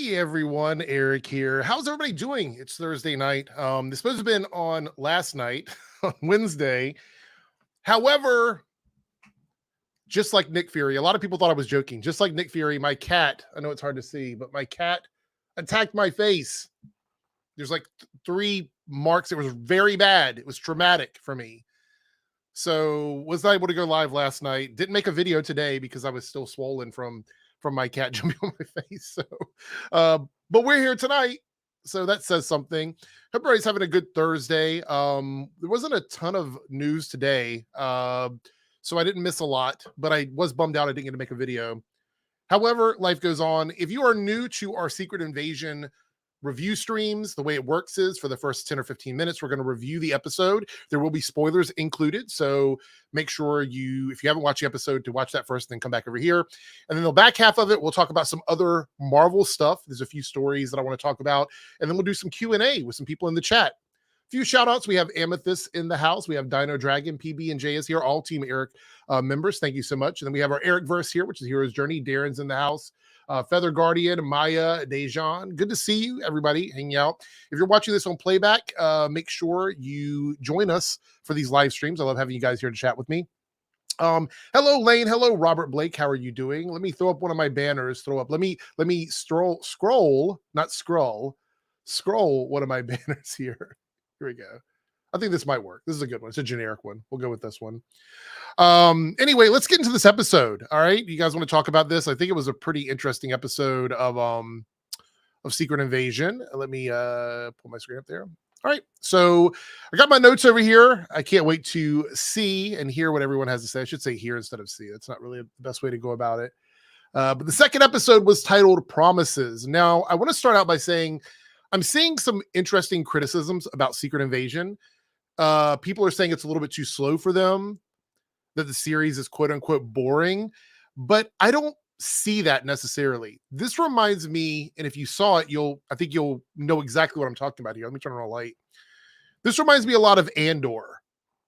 Hey everyone, Eric here. How's everybody doing? It's Thursday night. This supposed to have been on last night, on Wednesday. However, just like Nick Fury, a lot of people thought I was joking. Just like Nick Fury, my cat, I know it's hard to see, but my cat attacked my face. There's like three marks. It was very bad. It was traumatic for me. So was not able to go live last night. Didn't make a video today because I was still swollen from my cat jumping on my face. So, but we're here tonight, so that says something. Hope everybody's having a good Thursday. There wasn't a ton of news today, so I didn't miss a lot. But I was bummed out I didn't get to make a video. However, life goes on. If you are new to our Secret Invasion review streams, the way it works is for the first 10 or 15 minutes, we're going to review the episode. There will be spoilers included. So make sure if you haven't watched the episode, to watch that first, and then come back over here. And then the back half of it, we'll talk about some other Marvel stuff. There's a few stories that I want to talk about. And then we'll do some Q&A with some people in the chat. A few shout outs. We have Amethyst in the house. We have Dino Dragon, PB, and J is here. All Team Airrick members. Thank you so much. And then we have our Eric verse here, which is Hero's Journey. Darren's in the house. Feather Guardian, Maya, Dejan. Good to see you, everybody, hanging out. If you're watching this on playback, make sure you join us for these live streams. I love having you guys here to chat with me. Hello, Lane. Hello, Robert Blake. How are you doing? Let me throw up one of my banners. Let me scroll one of my banners here. Here we go. I think this might work. This is a good one. It's a generic one. We'll go with this one. Anyway, let's get into this episode. All right. You guys want to talk about this? I think it was a pretty interesting episode of Secret Invasion. Let me pull my screen up there. All right. So I got my notes over here. I can't wait to see and hear what everyone has to say. I should say hear instead of see. That's not really the best way to go about it. But the second episode was titled Promises. Now, I want to start out by saying I'm seeing some interesting criticisms about Secret Invasion. People are saying it's a little bit too slow for them, that the series is quote unquote boring, but I don't see that necessarily. This reminds me, and if you saw it, I think you'll know exactly what I'm talking about here. Let me turn on a light. This reminds me a lot of Andor,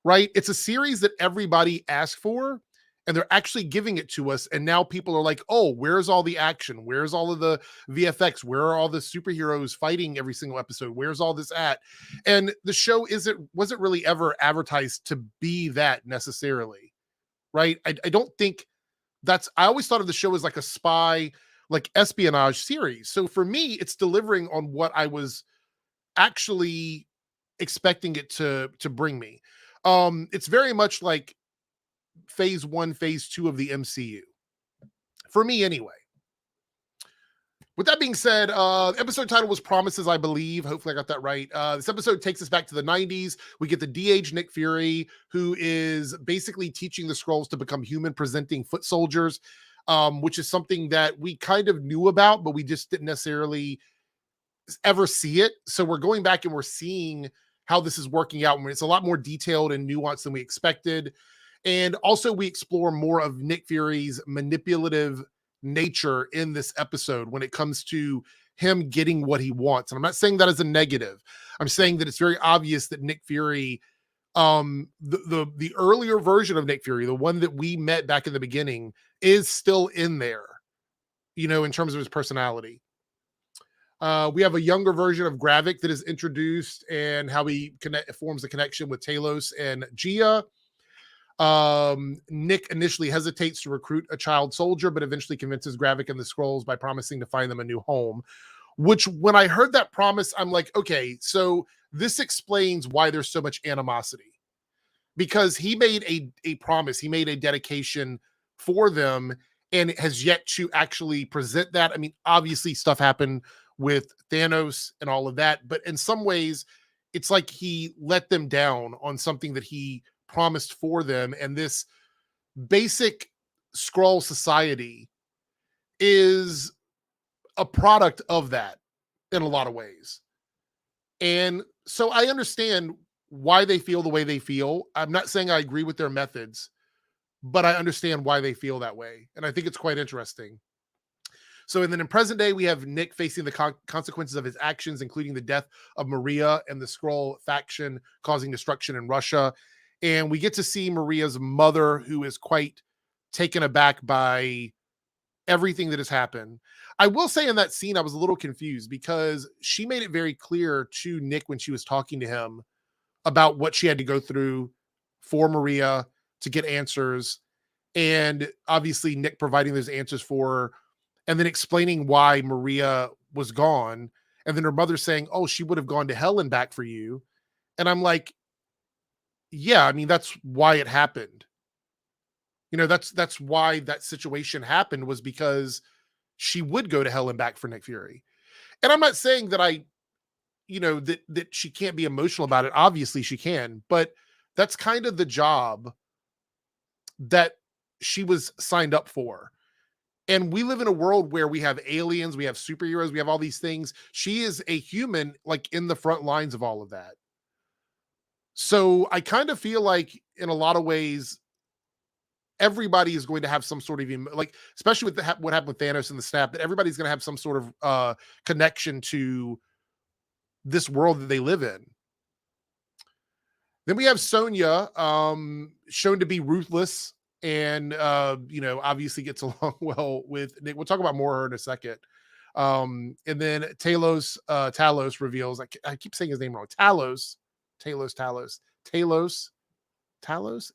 right? It's a series that everybody asked for, and they're actually giving it to us. And now people are like, oh, where's all the action? Where's all of the VFX? Where are all the superheroes fighting every single episode? Where's all this at? And the show wasn't really ever advertised to be that necessarily, right? I don't think I always thought of the show as like a spy, like espionage series. So for me, it's delivering on what I was actually expecting it to bring me. It's very much like phase 1, phase 2 of the MCU. For me, anyway. With that being said, episode title was Promises, I believe. Hopefully I got that right. This episode takes us back to the 90s. We get the de-aged Nick Fury, who is basically teaching the Skrulls to become human-presenting foot soldiers, which is something that we kind of knew about, but we just didn't necessarily ever see it. So we're going back and we're seeing how this is working out. It's a lot more detailed and nuanced than we expected. And also we explore more of Nick Fury's manipulative nature in this episode when it comes to him getting what he wants. And I'm not saying that as a negative. I'm saying that it's very obvious that Nick Fury, the earlier version of Nick Fury, the one that we met back in the beginning, is still in there, in terms of his personality. We have a younger version of Gravik that is introduced, and how he forms a connection with Talos and Gia. Nick initially hesitates to recruit a child soldier, but eventually convinces Gravik and the Skrulls by promising to find them a new home. Which, when I heard that promise, I'm like, okay, so this explains why there's so much animosity. Because he made a promise, he made a dedication for them, and has yet to actually present that. I mean, obviously stuff happened with Thanos and all of that, but in some ways, it's like he let them down on something that he promised for them. And this basic Skrull society is a product of that in a lot of ways. And so I understand why they feel the way they feel. I'm not saying I agree with their methods, but I understand why they feel that way. And I think it's quite interesting. So, and then in present day, we have Nick facing the consequences of his actions, including the death of Maria and the Skrull faction causing destruction in Russia. And we get to see Maria's mother, who is quite taken aback by everything that has happened. I will say in that scene, I was a little confused because she made it very clear to Nick when she was talking to him about what she had to go through for Maria to get answers. And obviously Nick providing those answers for her and then explaining why Maria was gone. And then her mother saying, oh, she would have gone to hell and back for you. And I'm like, yeah, I mean, that's why it happened. You know, that's why that situation happened, was because she would go to hell and back for Nick Fury. And I'm not saying that that she can't be emotional about it. Obviously she can, but that's kind of the job that she was signed up for. And we live in a world where we have aliens, we have superheroes, we have all these things. She is a human, like in the front lines of all of that. So I kind of feel like in a lot of ways, everybody is going to have some sort of, like, especially with what happened with Thanos and the snap, that everybody's going to have some sort of connection to this world that they live in. Then we have Sonya, shown to be ruthless and, obviously gets along well with Nick. We'll talk about more of her in a second. And then Talos reveals, I keep saying his name wrong. Talos.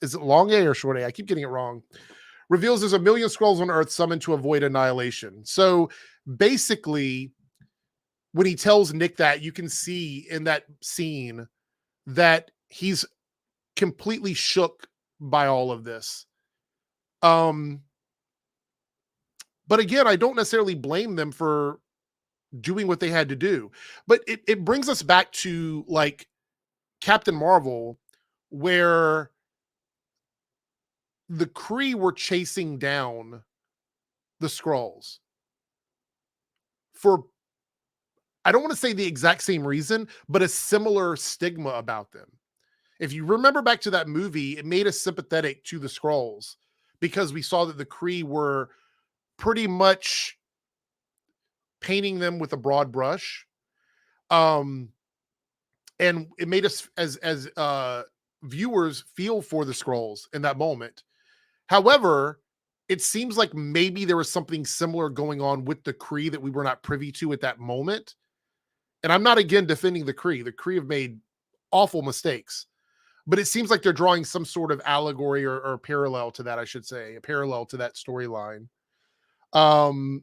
Is it long A or short A? I keep getting it wrong. Reveals there's 1 million Skrulls on Earth summoned to avoid annihilation. So basically, when he tells Nick that, you can see in that scene that he's completely shook by all of this. But again, I don't necessarily blame them for doing what they had to do. But it brings us back to like Captain Marvel, where the Kree were chasing down the Skrulls for, I don't want to say the exact same reason, but a similar stigma about them. If you remember back to that movie, it made us sympathetic to the Skrulls because we saw that the Kree were pretty much painting them with a broad brush. And it made us as viewers feel for the Skrulls in that moment. However, it seems like maybe there was something similar going on with the Kree that we were not privy to at that moment. And I'm not, again, defending the Kree. The Kree have made awful mistakes. But it seems like they're drawing some sort of allegory or parallel to that, I should say, a parallel to that storyline. Then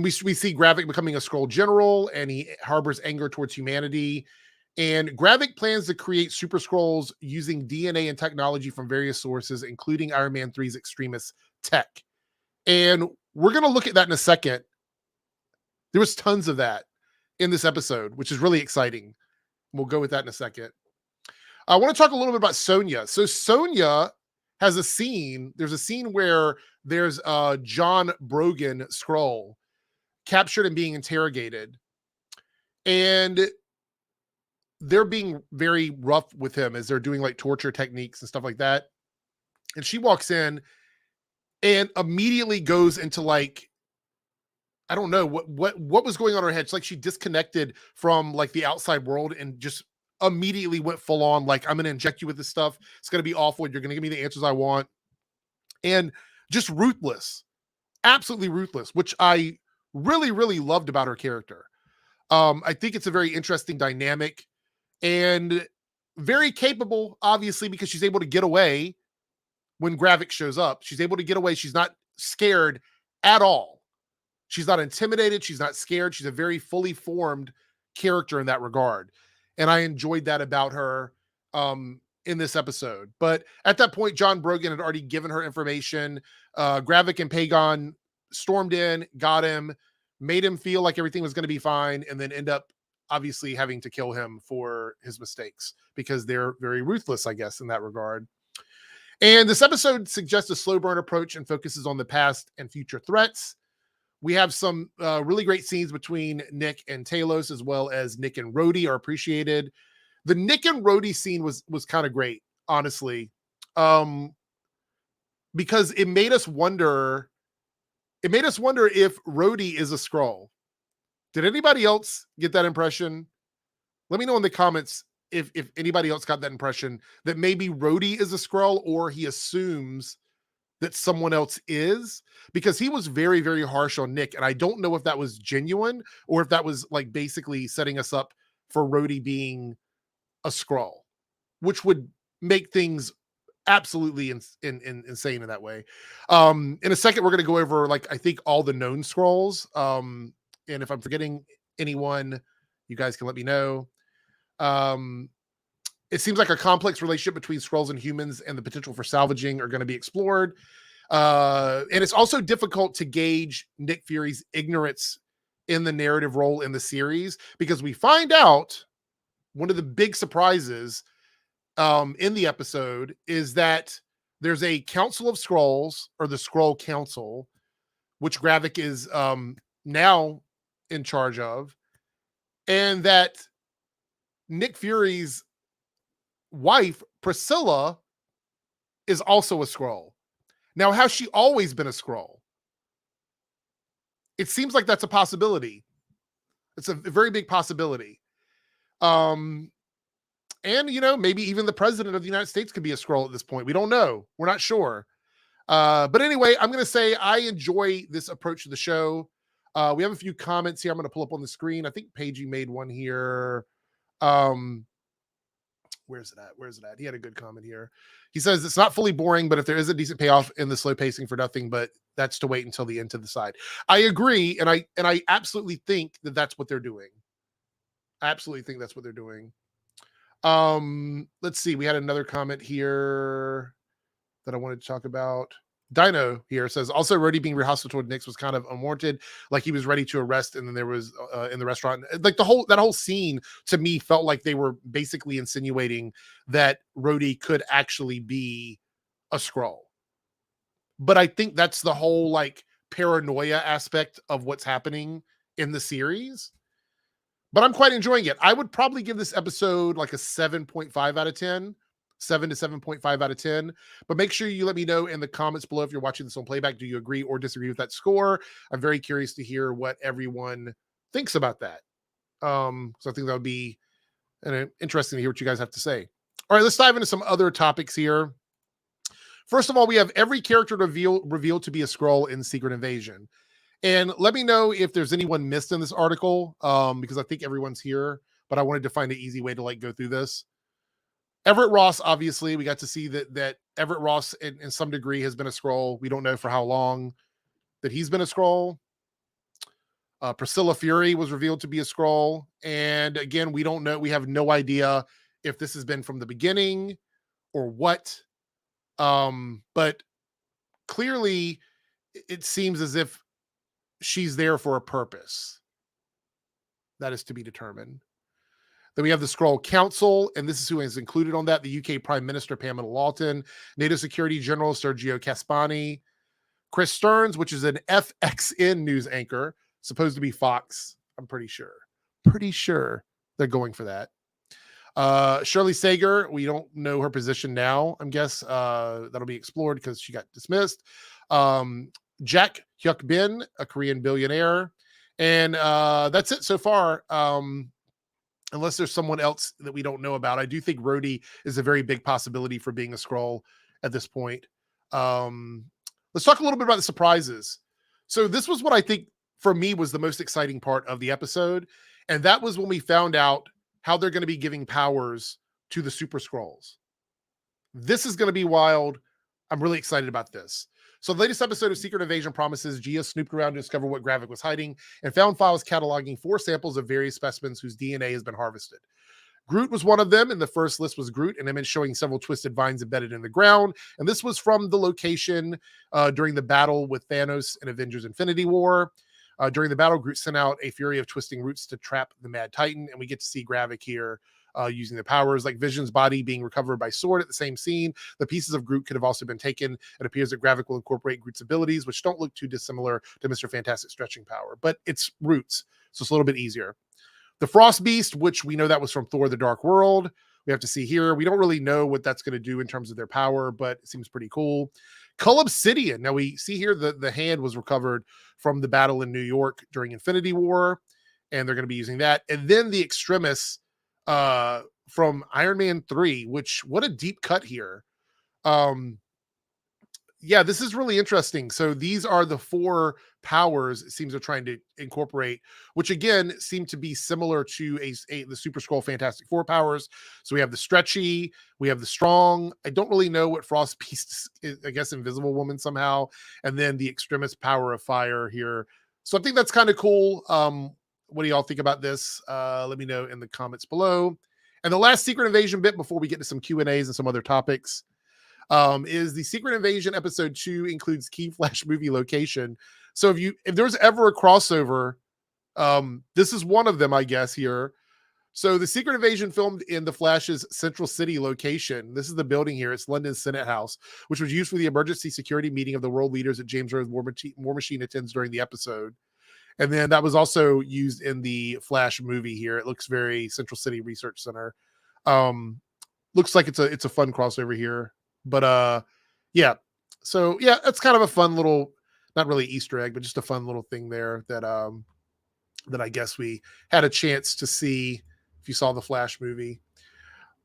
we see Gravik becoming a Skrull general, and he harbors anger towards humanity. And Gravik plans to create Super Skrulls using DNA and technology from various sources, including Iron Man 3's extremist tech. And we're going to look at that in a second. There was tons of that in this episode, which is really exciting. We'll go with that in a second. I want to talk a little bit about Sonya. So Sonya has a scene. There's a scene where there's a John Brogan Skrull captured and being interrogated. And they're being very rough with him as they're doing like torture techniques and stuff like that. And she walks in and immediately goes into like, I don't know what was going on in her head. It's like she disconnected from like the outside world and just immediately went full on, like, I'm going to inject you with this stuff. It's going to be awful. You're going to give me the answers I want. And just ruthless, absolutely ruthless, which I really, really loved about her character. I think it's a very interesting dynamic and very capable, obviously, because she's able to get away when Gravik shows up. She's able to get away. She's not scared at all. She's not intimidated. She's not scared. She's a very fully formed character in that regard. And I enjoyed that about her in this episode. But at that point, John Brogan had already given her information. Gravik and Pagon stormed in, got him, made him feel like everything was going to be fine, and then end up obviously having to kill him for his mistakes because they're very ruthless, I guess, in that regard. And this episode suggests a slow burn approach and focuses on the past and future threats. We have some really great scenes between Nick and Talos, as well as Nick and Rhodey are appreciated. The Nick and Rhodey scene was kind of great, honestly, because it made us wonder. It made us wonder if Rhodey is a Skrull. Did anybody else get that impression? Let me know in the comments if anybody else got that impression that maybe Rhodey is a Skrull, or he assumes that someone else is, because he was very, very harsh on Nick. And I don't know if that was genuine or if that was like basically setting us up for Rhodey being a Skrull, which would make things absolutely insane in that way. In a second, we're going to go over, like, I think all the known Skrulls. And if I'm forgetting anyone, you guys can let me know. It seems like a complex relationship between Skrulls and humans and the potential for salvaging are going to be explored. And it's also difficult to gauge Nick Fury's ignorance in the narrative role in the series, because we find out one of the big surprises in the episode is that there's a council of Skrulls, or the Skrull Council, which Gravik is now in charge of, and that Nick Fury's wife, Priscilla, is also a Skrull. Now, has she always been a Skrull? It seems like that's a possibility. It's a very big possibility. And, maybe even the president of the United States could be a Skrull at this point. We don't know. We're not sure. But anyway, I'm going to say I enjoy this approach to the show. We have a few comments here I'm going to pull up on the screen. I think Paigey made one here. Where's it at? He had a good comment here. He says it's not fully boring, but if there is a decent payoff in the slow pacing for nothing, but that's to wait until the end to decide. I agree, and I absolutely think that that's what they're doing. I absolutely think that's what they're doing. Let's see. We had another comment here that I wanted to talk about. Dino here says, also Rhodey being real hostile toward Nix was kind of unwarranted. Like he was ready to arrest, and then there was in the restaurant, like that whole scene to me felt like they were basically insinuating that Rhodey could actually be a Skrull. But I think that's the whole like paranoia aspect of what's happening in the series. But I'm quite enjoying it. I would probably give this episode like a 7.5 out of 10. 7 to 7.5 out of 10. But make sure you let me know in the comments below if you're watching this on playback. Do you agree or disagree with that score? I'm very curious to hear what everyone thinks about that. So I think that would be interesting to hear what you guys have to say. All right, let's dive into some other topics here. First of all, we have every character revealed to be a Skrull in Secret Invasion. And let me know if there's anyone missed in this article, because I think everyone's here, but I wanted to find an easy way to like go through this. Everett Ross, obviously, we got to see that Everett Ross in some degree has been a Skrull. We don't know for how long that he's been a Skrull. Priscilla Fury was revealed to be a Skrull. And again, we don't know. We have no idea if this has been from the beginning or what. But clearly it seems as if she's there for a purpose. That is to be determined. Then we have the Skrull Council, and this is who is included on that. The UK Prime Minister, Pamela Lawton, NATO Security General, Sergio Caspani, Chris Stearns, which is an FXN news anchor, supposed to be Fox, I'm pretty sure. Pretty sure they're going for that. Shirley Sager, we don't know her position now, I guess. That'll be explored because she got dismissed. Jack Hyuk Bin, a Korean billionaire. And that's it so far. Unless there's someone else that we don't know about. I do think Rhodey is a very big possibility for being a Skrull at this point. Let's talk a little bit about the surprises. So this was what I think for me was the most exciting part of the episode. And that was when we found out how they're going to be giving powers to the Super Skrulls. This is going to be wild. I'm really excited about this. So the latest episode of Secret Invasion promises Gia snooped around to discover what Gravik was hiding and found files cataloging 4 samples of various specimens whose DNA has been harvested. Groot was one of them. In the first list was Groot, an image showing several twisted vines embedded in the ground. And this was from the location during the battle with Thanos in Avengers Infinity War. During the battle, Groot sent out a fury of twisting roots to trap the Mad Titan. And we get to see Gravik here using the powers, like Vision's body being recovered by Sword at the same scene. The pieces of Groot could have also been taken. It appears that Gravik will incorporate Groot's abilities, which don't look too dissimilar to Mr. Fantastic stretching power, but it's roots, so it's a little bit easier. The Frost Beast, which we know that was from Thor: The Dark World. We have to see here. We don't really know what that's going to do in terms of their power, but it seems pretty cool. Cull Obsidian. Now we see here the hand was recovered from the battle in New York during Infinity War, and they're going to be using that. And then the Extremis from Iron Man 3, which what a deep cut here. Yeah, this is really interesting. So these are the four powers it seems they're trying to incorporate, which again seem to be similar to the Super Scroll Fantastic Four powers. So we have the stretchy, we have the strong. I don't really know what Frost Beast is, I guess Invisible Woman somehow, and then the extremist power of fire here. So I think that's kind of cool. What do y'all think about this? Let me know in the comments below. And the last secret invasion bit before we get to some Q&As and some other topics is the Secret Invasion episode 2 includes key Flash movie location. So if there's ever a crossover, this is one of them, I guess, here. So the Secret Invasion filmed in the Flash's Central City location. This is the building here. It's London's Senate House, which was used for the emergency security meeting of the world leaders that James Rhodes War Machine attends during the episode. And then that was also used in the Flash movie here. It looks very Central City Research Center. Looks like it's a fun crossover here. But yeah. So yeah, that's kind of a fun little, not really Easter egg, but just a fun little thing there that I guess we had a chance to see if you saw the Flash movie.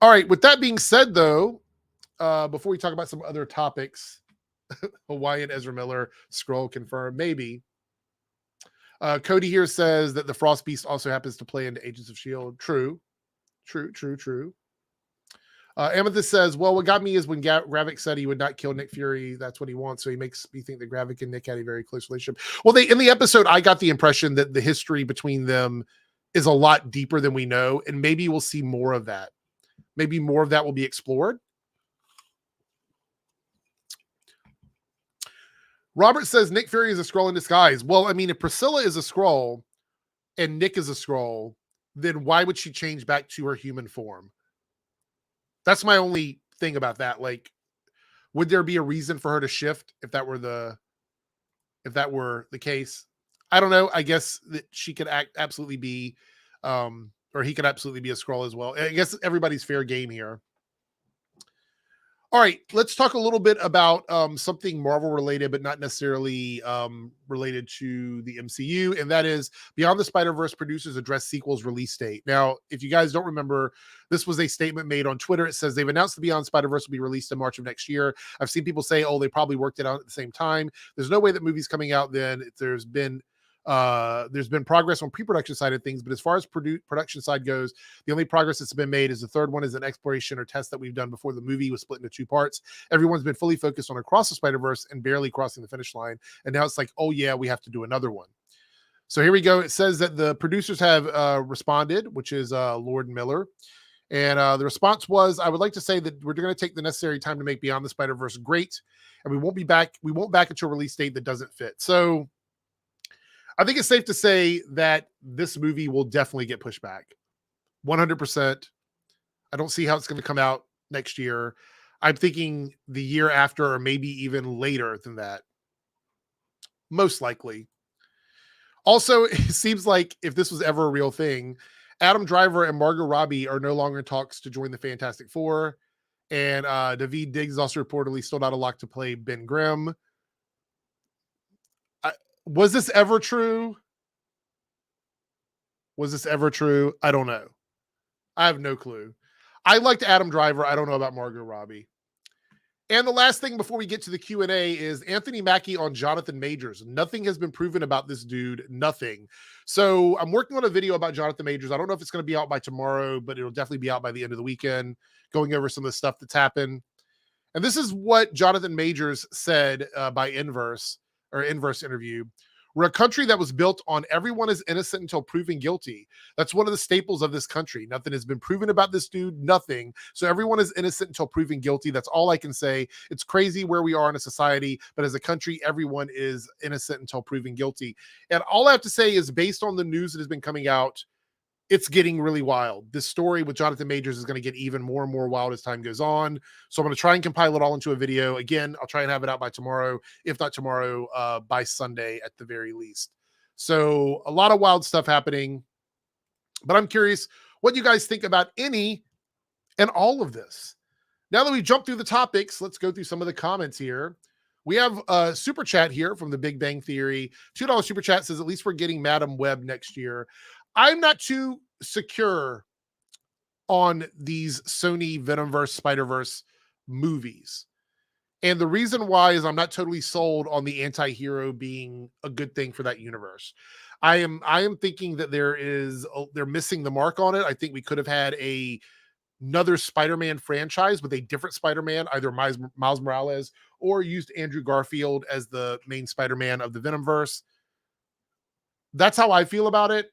All right, with that being said though, before we talk about some other topics, Hawaiian Ezra Miller, Skrull confirmed, maybe. Cody here says that the Frost Beast also happens to play into Agents of S.H.I.E.L.D. True. Amethyst says, well, what got me is when Gravik said he would not kill Nick Fury. That's what he wants. So he makes me think that Gravik and Nick had a very close relationship. Well, in the episode, I got the impression that the history between them is a lot deeper than we know. And maybe we'll see more of that. Maybe more of that will be explored. Robert says Nick Fury is a Skrull in disguise. Well, I mean, if Priscilla is a Skrull and Nick is a Skrull, then why would she change back to her human form? That's my only thing about that. Like, would there be a reason for her to shift if that were the case? I don't know. I guess that she could absolutely be, or he could absolutely be a Skrull as well. I guess everybody's fair game here. All right, let's talk a little bit about something Marvel related, but not necessarily related to the MCU, and that is Beyond the Spider-Verse producers address sequel's release date. Now, if you guys don't remember, this was a statement made on Twitter. It says they've announced the Beyond Spider-Verse will be released in March of next year. I've seen people say, oh, they probably worked it out at the same time. There's no way that movie's coming out then. There's been progress on pre-production side of things, but as far as production side goes, the only progress that's been made is the third one is an exploration or test that we've done before the movie was split into two parts. Everyone's been fully focused on Across the Spider-Verse and barely crossing the finish line, and now it's like, oh yeah, we have to do another one. So here we go. It says that the producers have responded, which is Lord Miller. And the response was, I would like to say that we're going to take the necessary time to make Beyond the Spider-Verse great, and we won't back into a release date that doesn't fit. So I think it's safe to say that this movie will definitely get pushed back. 100%. I don't see how it's going to come out next year. I'm thinking the year after, or maybe even later than that. Most likely. Also, it seems like if this was ever a real thing, Adam Driver and Margot Robbie are no longer in talks to join the Fantastic Four. And Daveed Diggs is also reportedly still not a lock to play Ben Grimm. Was this ever true? I don't know. I have no clue. I liked Adam Driver. I don't know about Margot Robbie. And the last thing before we get to the Q&A is Anthony Mackie on Jonathan Majors. Nothing has been proven about this dude. Nothing. So I'm working on a video about Jonathan Majors. I don't know if it's going to be out by tomorrow, but it'll definitely be out by the end of the weekend, going over some of the stuff that's happened. And this is what Jonathan Majors said by Inverse interview. We're a country that was built on everyone is innocent until proven guilty. That's one of the staples of this country. Nothing has been proven about this dude, nothing. So everyone is innocent until proven guilty. That's all I can say. It's crazy where we are in a society, but as a country, everyone is innocent until proven guilty. And all I have to say is based on the news that has been coming out, it's getting really wild. This story with Jonathan Majors is going to get even more and more wild as time goes on. So I'm going to try and compile it all into a video. Again, I'll try and have it out by tomorrow. If not tomorrow, by Sunday at the very least. So a lot of wild stuff happening. But I'm curious what you guys think about any and all of this. Now that we've jumped through the topics, let's go through some of the comments here. We have a super chat here from the Big Bang Theory. $2 super chat says, at least we're getting Madam Web next year. I'm not too secure on these Sony Venomverse, Spider-Verse movies. And the reason why is I'm not totally sold on the anti-hero being a good thing for that universe. I am thinking that they're missing the mark on it. I think we could have had another Spider-Man franchise with a different Spider-Man, either Miles Morales or used Andrew Garfield as the main Spider-Man of the Venomverse. That's how I feel about it.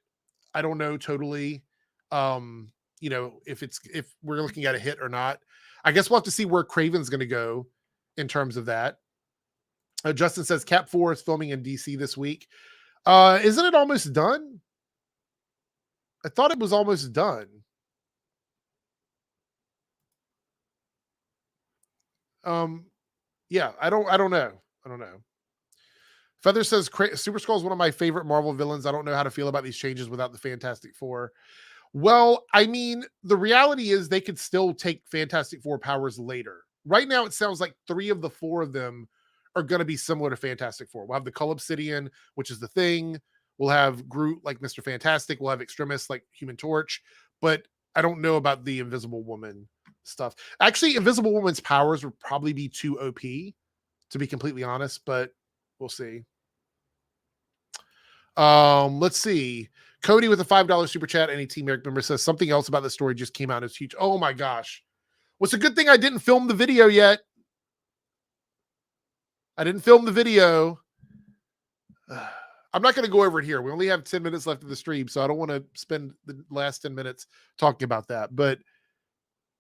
I don't know totally, if we're looking at a hit or not. I guess we'll have to see where Craven's going to go in terms of that. Justin says Cap 4 is filming in DC this week. Isn't it almost done? I thought it was almost done. Yeah, I don't know. I don't know. Feather says Super Skrull is one of my favorite Marvel villains. I don't know how to feel about these changes without the Fantastic Four. Well, I mean, the reality is they could still take Fantastic Four powers later. Right now, it sounds like 3 of the 4 of them are going to be similar to Fantastic Four. We'll have the Cull Obsidian, which is the Thing. We'll have Groot like Mr. Fantastic. We'll have Extremis like Human Torch. But I don't know about the Invisible Woman stuff. Actually, Invisible Woman's powers would probably be too OP, to be completely honest, but we'll see. Let's see. Cody with a $5 super chat. Any Team Airrick member says something else about the story just came out as huge. Oh my gosh. What's a good thing I didn't film the video yet. I didn't film the video. I'm not going to go over it here. We only have 10 minutes left of the stream, so I don't want to spend the last 10 minutes talking about that. But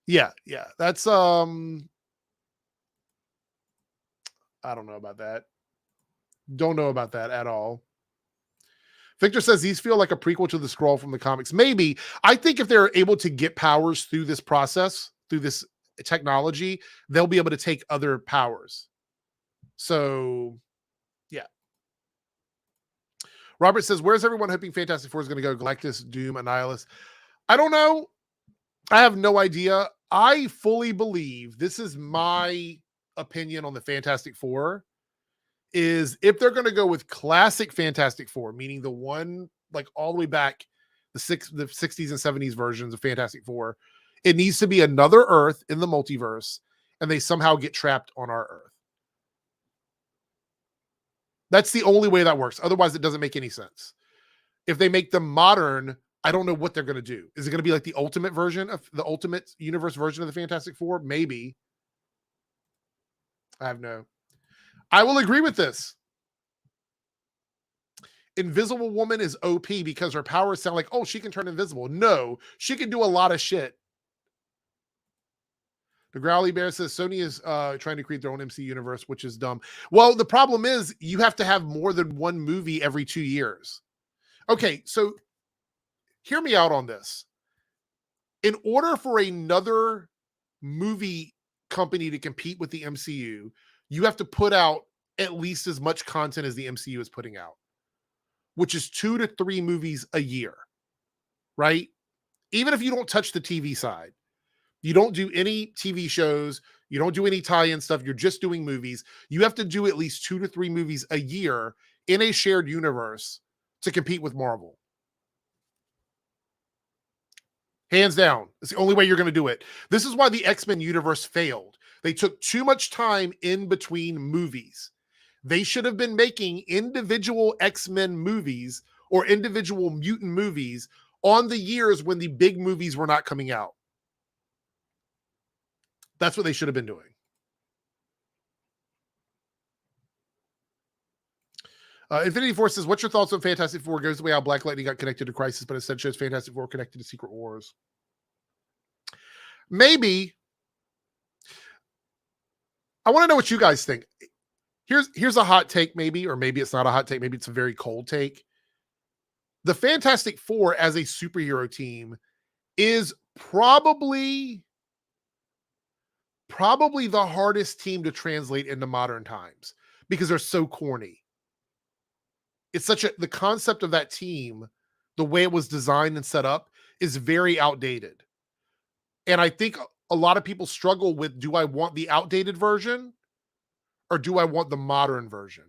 yeah, that's I don't know about that. Don't know about that at all. Victor says these feel like a prequel to the Skrull from the comics. Maybe. I think if they're able to get powers through this process, through this technology, they'll be able to take other powers. So, yeah. Robert says, where's everyone hoping Fantastic Four is going to go? Galactus, Doom, Annihilus? I don't know. I have no idea. I fully believe, this is my opinion on the Fantastic Four, is if they're going to go with classic Fantastic Four, meaning the one like all the way back, the 60s and 70s versions of Fantastic Four, it needs to be another Earth in the multiverse, and they somehow get trapped on our Earth. That's the only way that works. Otherwise, it doesn't make any sense. If they make them modern, I don't know what they're going to do. Is it going to be like the ultimate version of the ultimate universe version of the Fantastic Four? Maybe. I have no. I will agree with this. Invisible Woman is OP because her powers sound like, oh, she can turn invisible. No, she can do a lot of shit. The Growly Bear says Sony is trying to create their own MC universe, which is dumb. Well, the problem is you have to have more than one movie every 2 years. Okay, so hear me out on this. In order for another movie company to compete with the MCU, you have to put out at least as much content as the MCU is putting out, which is 2 to 3 movies a year, right? Even if you don't touch the TV side, you don't do any TV shows, you don't do any tie-in stuff, you're just doing movies. You have to do at least 2 to 3 movies a year in a shared universe to compete with Marvel. Hands down. It's the only way you're going to do it. This is why the X-Men universe failed. They took too much time in between movies. They should have been making individual X-Men movies or individual mutant movies on the years when the big movies were not coming out. That's what they should have been doing. Infinity Force says, what's your thoughts on Fantastic Four? Goes the way how Black Lightning got connected to Crisis, but instead shows Fantastic Four connected to Secret Wars. Maybe. I want to know what you guys think. Here's a hot take, maybe, or maybe it's not a hot take. Maybe it's a very cold take. The Fantastic Four as a superhero team is probably the hardest team to translate into modern times because they're so corny. It's the concept of that team, the way it was designed and set up, is very outdated. And I think a lot of people struggle with, do I want the outdated version or do I want the modern version?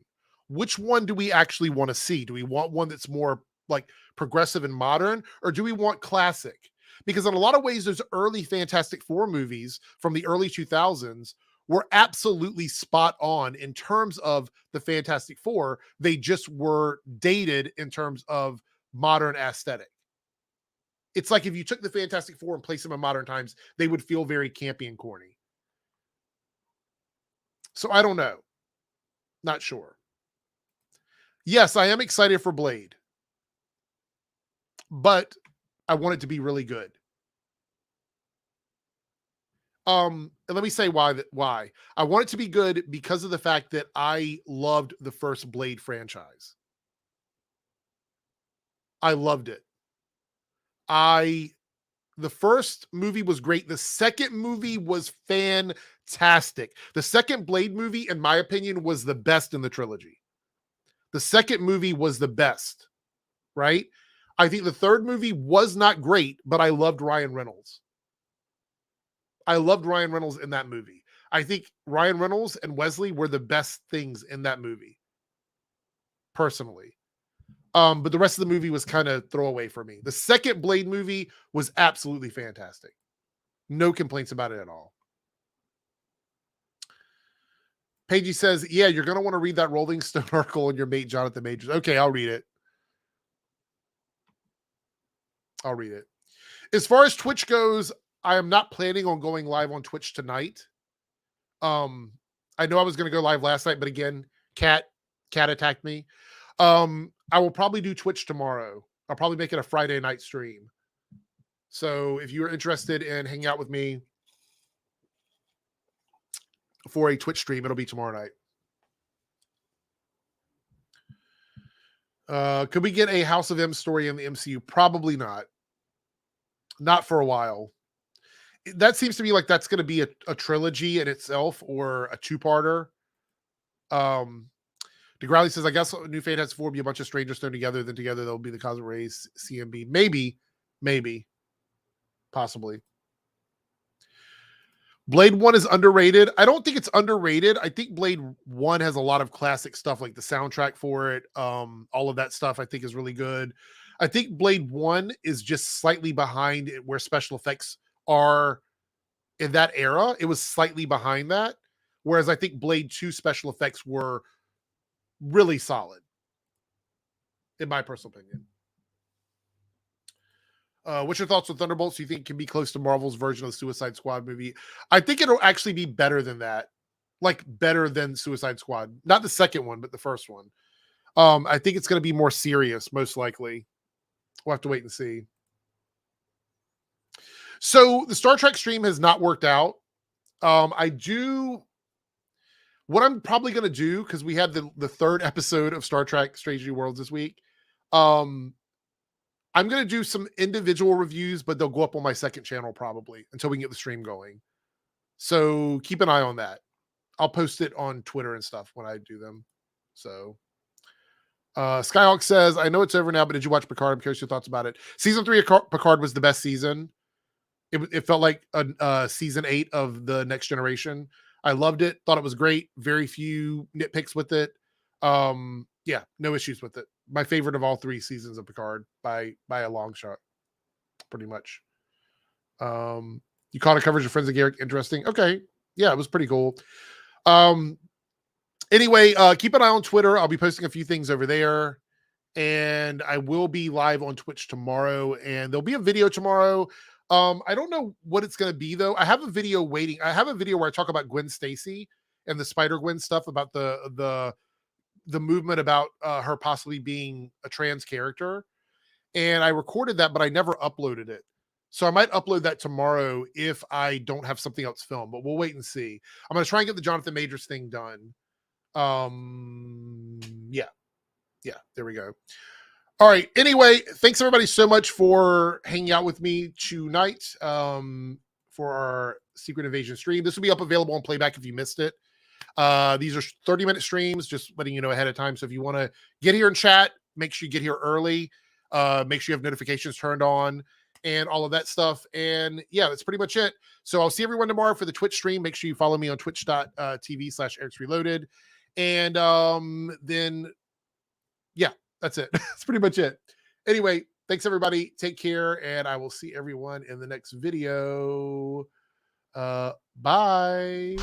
Which one do we actually want to see? Do we want one that's more like progressive and modern, or do we want classic? Because in a lot of ways, those early Fantastic Four movies from the early 2000s were absolutely spot on in terms of the Fantastic Four. They just were dated in terms of modern aesthetic. It's like if you took the Fantastic Four and placed them in modern times, they would feel very campy and corny. So I don't know. Not sure. Yes, I am excited for Blade, but I want it to be really good. And let me say why. I want it to be good because of the fact that I loved the first Blade franchise. I loved it. The first movie was great. The second movie was fantastic. The second Blade movie, in my opinion, was the best in the trilogy. The second movie was the best, right? I think the third movie was not great, but I loved Ryan Reynolds. I loved Ryan Reynolds in that movie. I think Ryan Reynolds and Wesley were the best things in that movie, personally. But the rest of the movie was kind of throwaway for me. The second Blade movie was absolutely fantastic. No complaints about it at all. Paigey says, yeah, you're going to want to read that Rolling Stone article on your mate, Jonathan Majors. Okay, I'll read it. I'll read it. As far as Twitch goes, I am not planning on going live on Twitch tonight. I know I was going to go live last night, but again, cat attacked me. I will probably do Twitch tomorrow. I'll probably make it a Friday night stream. So if you're interested in hanging out with me for a Twitch stream, it'll be tomorrow night. Could we get a House of M story in the MCU? Probably not. Not for a while. That seems to be like that's going to be a trilogy in itself or a two-parter. DeGrowley says, I guess New Fantastic Four will be a bunch of strangers thrown together, then together they'll be the Cosmic Rays CMB. Maybe. Possibly. Blade 1 is underrated. I don't think it's underrated. I think Blade 1 has a lot of classic stuff, like the soundtrack for it. All of that stuff I think is really good. I think Blade 1 is just slightly behind where special effects are in that era. It was slightly behind that. Whereas I think Blade 2 special effects were really solid, in my personal opinion. What's your thoughts on Thunderbolts? Do you think it can be close to Marvel's version of the Suicide Squad movie? I think it'll actually be better than that. Like better than Suicide Squad. Not the second one, but the first one. I think it's going to be more serious, most likely. We'll have to wait and see. So the Star Trek stream has not worked out. What I'm probably going to do, because we had the third episode of Star Trek Strange New Worlds this week. I'm going to do some individual reviews, but they'll go up on my second channel probably until we can get the stream going. So keep an eye on that. I'll post it on Twitter and stuff when I do them. So Skyhawk says, I know it's over now, but did you watch Picard? I'm curious your thoughts about it. Season 3 of Picard was the best season. It felt like a season 8 of the Next Generation. I loved it. Thought it was great. Very few nitpicks with it. Yeah, no issues with it. My favorite of all 3 seasons of Picard by a long shot, pretty much. You caught a coverage of Friends of Garrick. Interesting. Okay. Yeah, it was pretty cool. Anyway, keep an eye on Twitter. I'll be posting a few things over there. And I will be live on Twitch tomorrow. And there'll be a video tomorrow. I don't know what it's going to be, though. I have a video waiting. I have a video where I talk about Gwen Stacy and the Spider-Gwen stuff, about the movement about her possibly being a trans character. And I recorded that, but I never uploaded it. So I might upload that tomorrow if I don't have something else filmed, but we'll wait and see. I'm going to try and get the Jonathan Majors thing done. Yeah, there we go. All right. Anyway, thanks everybody so much for hanging out with me tonight for our Secret Invasion stream. This will be up available on playback if you missed it. These are 30-minute streams, just letting you know ahead of time. So if you want to get here and chat, make sure you get here early. Make sure you have notifications turned on and all of that stuff. And yeah, that's pretty much it. So I'll see everyone tomorrow for the Twitch stream. Make sure you follow me on twitch.tv/Eric's Reloaded. And then, yeah, that's it. That's pretty much it. Anyway, thanks everybody. Take care. And I will see everyone in the next video. Bye.